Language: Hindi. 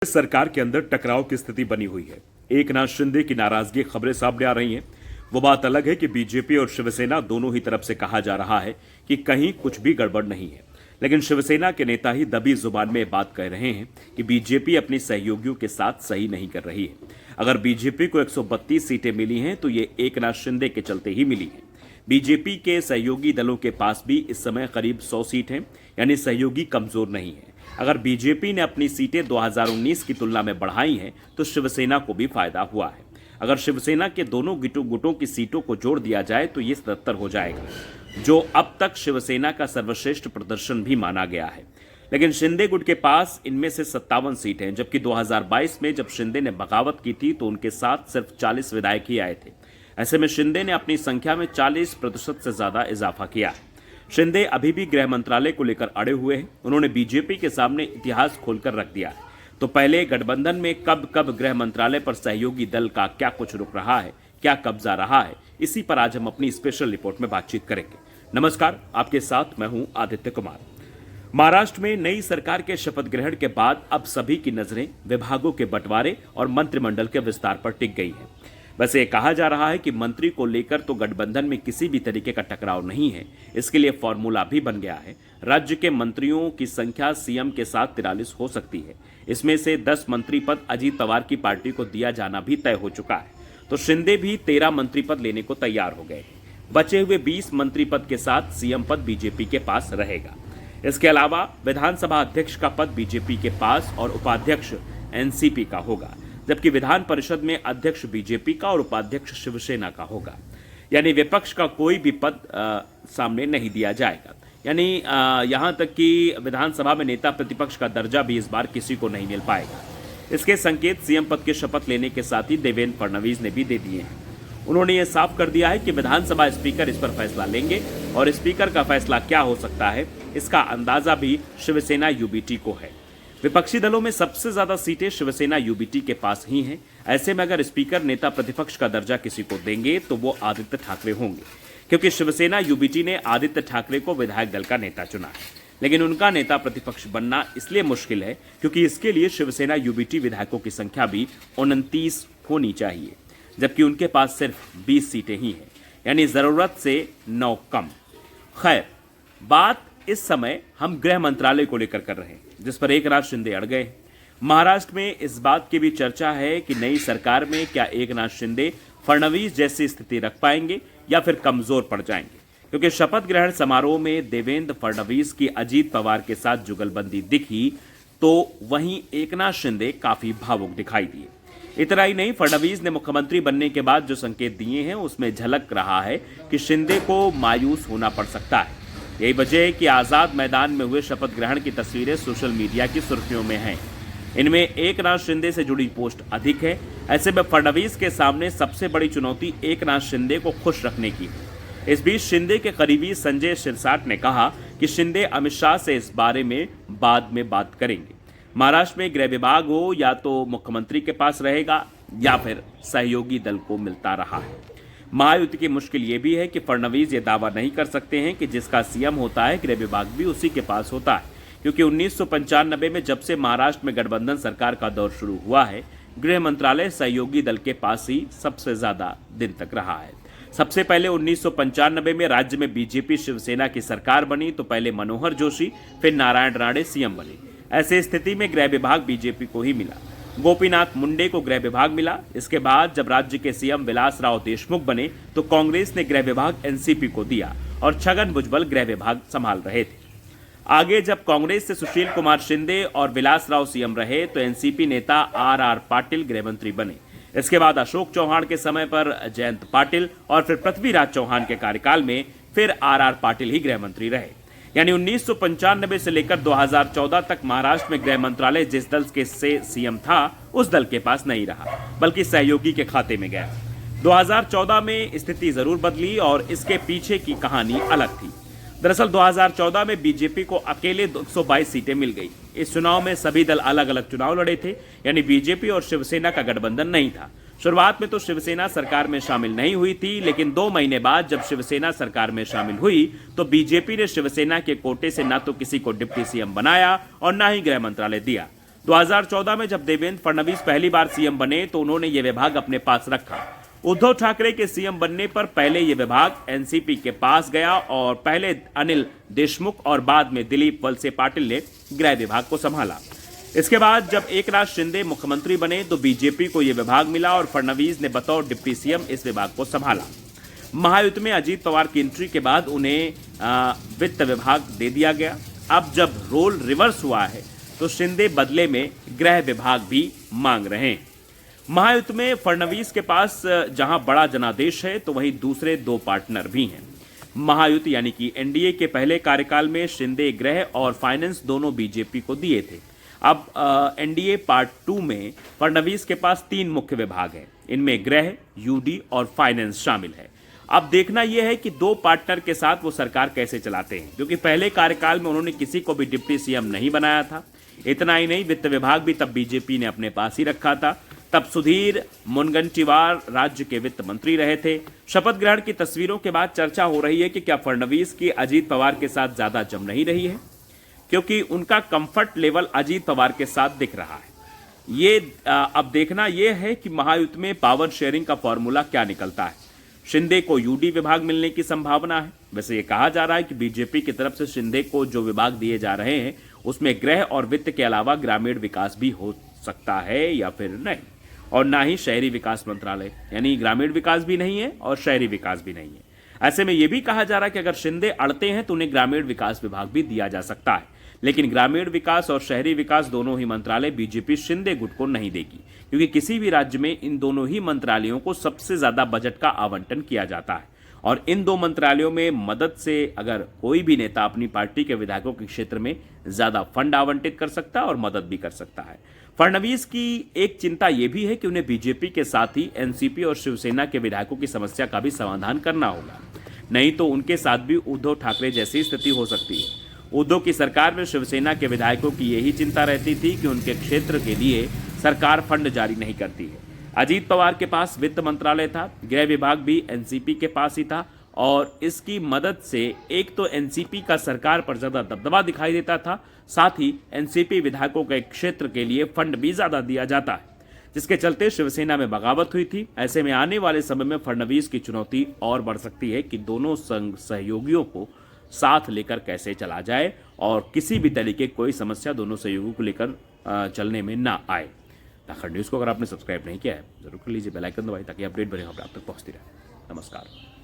सरकार के अंदर टकराव की स्थिति बनी हुई है। एकनाथ शिंदे की नाराजगी खबरें सामने आ रही हैं। वो बात अलग है कि बीजेपी और शिवसेना दोनों ही तरफ से कहा जा रहा है कि कहीं कुछ भी गड़बड़ नहीं है, लेकिन शिवसेना के नेता ही दबी जुबान में बात कह रहे हैं कि बीजेपी अपनी सहयोगियों के साथ सही नहीं कर रही है। अगर बीजेपी को 132 सीटें मिली हैं तो ये एकनाथ शिंदे के चलते ही मिली हैं। बीजेपी के सहयोगी दलों के पास भी इस समय करीब 100 सीट हैं, यानी सहयोगी कमजोर नहीं है। अगर बीजेपी ने अपनी सीटें 2019 की तुलना में बढ़ाई हैं तो शिवसेना को भी फायदा हुआ है। अगर शिवसेना के दोनों गुटों की सीटों को जोड़ दिया जाए तो ये 77 हो जाएगा, जो अब तक शिवसेना का सर्वश्रेष्ठ प्रदर्शन भी माना गया है। लेकिन शिंदे गुट के पास इनमें से 57 सीटें हैं, जबकि 2022 में जब शिंदे ने बगावत की थी तो उनके साथ सिर्फ 40 विधायक ही आए थे। ऐसे में शिंदे ने अपनी संख्या में 40% से ज्यादा इजाफा किया है। शिंदे अभी भी गृह मंत्रालय को लेकर अड़े हुए हैं। उन्होंने बीजेपी के सामने इतिहास खोलकर रख दिया है। तो पहले गठबंधन में कब कब गृह मंत्रालय पर सहयोगी दल का क्या कुछ रुक रहा है, क्या कब्जा रहा है, इसी पर आज हम अपनी स्पेशल रिपोर्ट में बातचीत करेंगे। नमस्कार, आपके साथ मैं हूं आदित्य कुमार। महाराष्ट्र में नई सरकार के शपथ ग्रहण के बाद अब सभी की नजरें विभागों के बंटवारे और मंत्रिमंडल के विस्तार पर टिक गई है। वैसे ये कहा जा रहा है कि मंत्री को लेकर तो गठबंधन में किसी भी तरीके का टकराव नहीं है। इसके लिए फॉर्मूला भी बन गया है। राज्य के मंत्रियों की संख्या सीएम के साथ 43 हो सकती है। इसमें से 10 मंत्री पद अजीत पवार की पार्टी को दिया जाना भी तय हो चुका है। तो शिंदे भी 13 मंत्री पद लेने को तैयार हो गए हैं। बचे हुए 20 मंत्री पद के साथ सीएम पद बीजेपी के पास रहेगा। इसके अलावा विधानसभा अध्यक्ष का पद बीजेपी के पास और उपाध्यक्ष एनसीपी का होगा, जबकि विधान परिषद में अध्यक्ष बीजेपी का और उपाध्यक्ष शिवसेना का होगा। यानी विपक्ष का कोई भी पद सामने नहीं दिया जाएगा। यानी यहां तक कि विधानसभा में नेता प्रतिपक्ष का दर्जा भी इस बार किसी को नहीं मिल पाएगा। इसके संकेत सीएम पद के शपथ लेने के साथ ही देवेंद्र फडणवीस ने भी दे दिए हैं। उन्होंने ये साफ कर दिया है कि विधानसभा स्पीकर इस पर फैसला लेंगे और स्पीकर का फैसला क्या हो सकता है, इसका अंदाजा भी शिवसेना यूबीटी को है। विपक्षी दलों में सबसे ज्यादा सीटें शिवसेना यूबीटी के पास ही हैं। ऐसे में अगर स्पीकर नेता प्रतिपक्ष का दर्जा किसी को देंगे तो वो आदित्य ठाकरे होंगे, क्योंकि शिवसेना यूबीटी ने आदित्य ठाकरे को विधायक दल का नेता चुना है। लेकिन उनका नेता प्रतिपक्ष बनना इसलिए मुश्किल है क्योंकि इसके लिए शिवसेना यूबीटी विधायकों की संख्या भी 29 होनी चाहिए, जबकि उनके पास सिर्फ 20 सीटें ही हैं, यानी जरूरत से 9 कम। खैर, बात इस समय हम गृह मंत्रालय को लेकर कर रहे हैं, जिस पर एकनाथ शिंदे अड़ गए। महाराष्ट्र में इस बात की भी चर्चा है कि नई सरकार में क्या एकनाथ शिंदे फडणवीस जैसी स्थिति रख पाएंगे या फिर कमजोर पड़ जाएंगे, क्योंकि शपथ ग्रहण समारोह में देवेंद्र फडणवीस की अजीत पवार के साथ जुगलबंदी दिखी तो वहीं एकनाथ शिंदे काफी भावुक दिखाई दिए। इतना ही नहीं, फडणवीस ने मुख्यमंत्री बनने के बाद जो संकेत दिए हैं उसमें झलक रहा है कि शिंदे को मायूस होना पड़ सकता है। यही वजह है कि आजाद मैदान में हुए शपथ ग्रहण की तस्वीरें सोशल मीडिया की सुर्खियों में हैं। इनमें एकनाथ शिंदे से जुड़ी पोस्ट अधिक है। ऐसे में फडणवीस के सामने सबसे बड़ी चुनौती एकनाथ शिंदे को खुश रखने की है। इस बीच शिंदे के करीबी संजय शिरसाट ने कहा कि शिंदे अमित शाह से इस बारे में बाद में बात करेंगे। महाराष्ट्र में गृह विभाग हो या तो मुख्यमंत्री के पास रहेगा या फिर सहयोगी दल को मिलता रहा है। महायुति की मुश्किल ये भी है कि फडणवीस ये दावा नहीं कर सकते हैं कि जिसका सीएम होता है गृह विभाग भी उसी के पास होता है, क्योंकि 1995 में जब से महाराष्ट्र में गठबंधन सरकार का दौर शुरू हुआ है, गृह मंत्रालय सहयोगी दल के पास ही सबसे ज्यादा दिन तक रहा है। सबसे पहले 1995 में राज्य में बीजेपी शिवसेना की सरकार बनी तो पहले मनोहर जोशी फिर नारायण राणे सीएम बने। ऐसे स्थिति में गृह विभाग बीजेपी को ही मिला। गोपीनाथ मुंडे को गृह विभाग मिला। इसके बाद जब राज्य के सीएम विलासराव देशमुख बने तो कांग्रेस ने गृह विभाग एनसीपी को दिया और छगन भुजबल गृह विभाग संभाल रहे थे। आगे जब कांग्रेस से सुशील कुमार शिंदे और विलासराव सीएम रहे तो एनसीपी नेता आर पाटिल गृह मंत्री बने। इसके बाद अशोक चौहान के समय पर जयंत पाटिल और फिर पृथ्वीराज चौहान के कार्यकाल में फिर आर पाटिल ही गृह मंत्री रहे। यानी 1995 से लेकर 2014 तक महाराष्ट्र में गृह मंत्रालय जिस दल के से सीएम था उस दल के पास नहीं रहा, बल्कि सहयोगी के खाते में गया। 2014 में स्थिति जरूर बदली और इसके पीछे की कहानी अलग थी। दरअसल 2014 में बीजेपी को अकेले 122 सीटें मिल गई। इस चुनाव में सभी दल अलग अलग चुनाव लड़े थे, यानी बीजेपी और शिवसेना का गठबंधन नहीं था। शुरुआत में तो शिवसेना सरकार में शामिल नहीं हुई थी, लेकिन 2 महीने बाद जब शिवसेना सरकार में शामिल हुई तो बीजेपी ने शिवसेना के कोटे से न तो किसी को डिप्टी सीएम बनाया और न ही गृह मंत्रालय दिया। 2014 में जब देवेंद्र फडणवीस पहली बार सीएम बने तो उन्होंने ये विभाग अपने पास रखा। उद्धव ठाकरे के सीएम बनने पर पहले ये विभाग एनसीपी के पास गया और पहले अनिल देशमुख और बाद में दिलीप वलसे पाटिल ने गृह विभाग को संभाला। इसके बाद जब एकनाथ शिंदे मुख्यमंत्री बने तो बीजेपी को यह विभाग मिला और फडणवीस ने बतौर डिप्टी सीएम इस विभाग को संभाला। महायुति में अजीत पवार की एंट्री के बाद उन्हें वित्त विभाग दे दिया गया। अब जब रोल रिवर्स हुआ है तो शिंदे बदले में गृह विभाग भी मांग रहे हैं। महायुति में फडणवीस के पास जहां बड़ा जनादेश है तो वहीं दूसरे दो पार्टनर भी हैं। महायुति यानी कि एनडीए के पहले कार्यकाल में शिंदे गृह और फाइनेंस दोनों बीजेपी को दिए थे। अब एनडीए पार्ट 2 में फडणवीस के पास 3 मुख्य विभाग हैं। इनमें गृह, यूडी और फाइनेंस शामिल है। अब देखना यह है कि दो पार्टनर के साथ वो सरकार कैसे चलाते हैं, क्योंकि पहले कार्यकाल में उन्होंने किसी को भी डिप्टी सीएम नहीं बनाया था। इतना ही नहीं, वित्त विभाग भी तब बीजेपी ने अपने पास ही रखा था। तब सुधीर मुनगंटीवार राज्य के वित्त मंत्री रहे थे। शपथ ग्रहण की तस्वीरों के बाद चर्चा हो रही है कि क्या फडणवीस की अजीत पवार के साथ ज्यादा जम नहीं रही है, क्योंकि उनका कंफर्ट लेवल अजीत पवार के साथ दिख रहा है। ये अब देखना यह है कि महायुति में पावर शेयरिंग का फॉर्मूला क्या निकलता है। शिंदे को यूडी विभाग मिलने की संभावना है। वैसे ये कहा जा रहा है कि बीजेपी की तरफ से शिंदे को जो विभाग दिए जा रहे हैं उसमें गृह और वित्त के अलावा ग्रामीण विकास भी हो सकता है या फिर नहीं, और ना ही शहरी विकास मंत्रालय, यानी ग्रामीण विकास भी नहीं है और शहरी विकास भी नहीं है। ऐसे में यह भी कहा जा रहा है कि अगर शिंदे अड़ते हैं तो उन्हें ग्रामीण विकास विभाग भी दिया जा सकता है। लेकिन ग्रामीण विकास और शहरी विकास दोनों ही मंत्रालय बीजेपी शिंदे गुट को नहीं देगी, क्योंकि किसी भी राज्य में इन दोनों ही मंत्रालयों को सबसे ज्यादा बजट का आवंटन किया जाता है और इन दो मंत्रालयों में मदद से अगर कोई भी नेता अपनी पार्टी के विधायकों के क्षेत्र में ज्यादा फंड आवंटित कर सकता है और मदद भी कर सकता है। फडणवीस की एक चिंता यह भी है कि उन्हें बीजेपी के साथ ही एनसीपी और शिवसेना के विधायकों की समस्या का भी समाधान करना होगा, नहीं तो उनके साथ भी उद्धव ठाकरे जैसी स्थिति हो सकती है। उद्धव की सरकार में शिवसेना के विधायकों की यही चिंता रहती थी कि उनके क्षेत्र के लिए सरकार फंड जारी नहीं करती है। अजीत पवार के पास वित्त मंत्रालय था, गृह विभाग भी एनसीपी के पास ही था और इसकी मदद से एक तो एनसीपी का सरकार पर ज्यादा दबदबा दिखाई देता था, साथ ही एनसीपी विधायकों के क्षेत्र के लिए फंड भी ज्यादा दिया जाता है, जिसके चलते शिवसेना में बगावत हुई थी। ऐसे में आने वाले समय में फडणवीस की चुनौती और बढ़ सकती है कि दोनों सहयोगियों को साथ लेकर कैसे चला जाए और किसी भी तरीके कोई समस्या दोनों सहयोगियों को लेकर चलने में ना आए। ताखड़ न्यूज़ को अगर आपने सब्सक्राइब नहीं किया है जरूर कर लीजिए, बेल आइकन दबाइए ताकि अपडेट बने खबर आप तक पहुंचती रहे। नमस्कार।